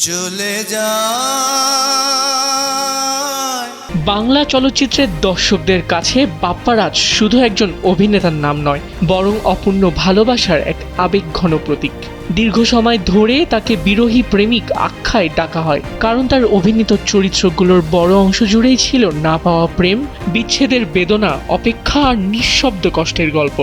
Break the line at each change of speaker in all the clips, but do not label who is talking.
চলে যায়।
বাংলা চলচ্চিত্রের দর্শকদের কাছে বাপ্পারাজ শুধু একজন অভিনেতার নাম নয়, বরং অপূর্ণ ভালোবাসার এক আবেগঘন প্রতীক। দীর্ঘ সময় ধরে তাকে বিরহী প্রেমিক আখ্যায় ডাকা হয়, কারণ তার অভিনীত চরিত্রগুলোর বড় অংশ জুড়েই ছিল না পাওয়া প্রেম, বিচ্ছেদের বেদনা, অপেক্ষা আর নিঃশব্দ কষ্টের গল্প।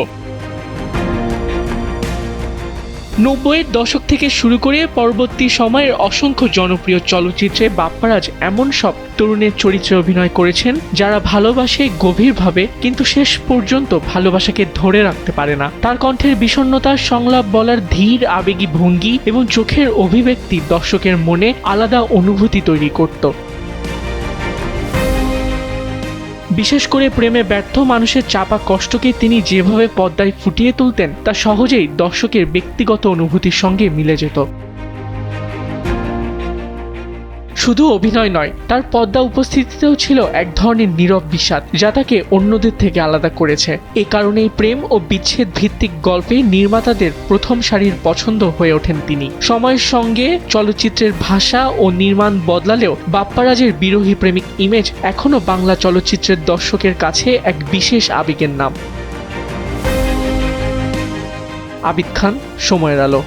৯০-এর দশক থেকে শুরু করে পরবর্তী সময়ের অসংখ্য জনপ্রিয় চলচ্চিত্রে বাপ্পারাজ এমন সব তরুণের চরিত্রে অভিনয় করেছেন যারা ভালোবাসে গভীরভাবে, কিন্তু শেষ পর্যন্ত ভালোবাসাকে ধরে রাখতে পারে না। তার কণ্ঠের বিষণ্ণতা, সংলাপ বলার ধীর আবেগী ভঙ্গি এবং চোখের অভিব্যক্তি দর্শকের মনে আলাদা অনুভূতি তৈরি করত। বিশেষ করে প্রেমে ব্যর্থ মানুষের চাপা কষ্টকে তিনি যেভাবে পর্দায় ফুটিয়ে তুলতেন তা সহজেই দর্শকের ব্যক্তিগত অনুভূতির সঙ্গে মিলে যেত। শুধু অভিনয় নয়, তার পর্দা উপস্থিতিতেও ছিল এক ধরনের নীরব বিষাদ, যা তাকে অন্যদের থেকে আলাদা করেছে। এ কারণেই প্রেম ও বিচ্ছেদ ভিত্তিক গল্পে নির্মাতাদের প্রথম সারির পছন্দ হয়ে ওঠেন তিনি। সময়ের সঙ্গে চলচ্চিত্রের ভাষা ও নির্মাণ বদলালেও বাপ্পারাজের বিরহী প্রেমিক ইমেজ এখনও বাংলা চলচ্চিত্রের দর্শকের কাছে এক বিশেষ আবেগের নাম। আবিদ খান, সময়ের আলো।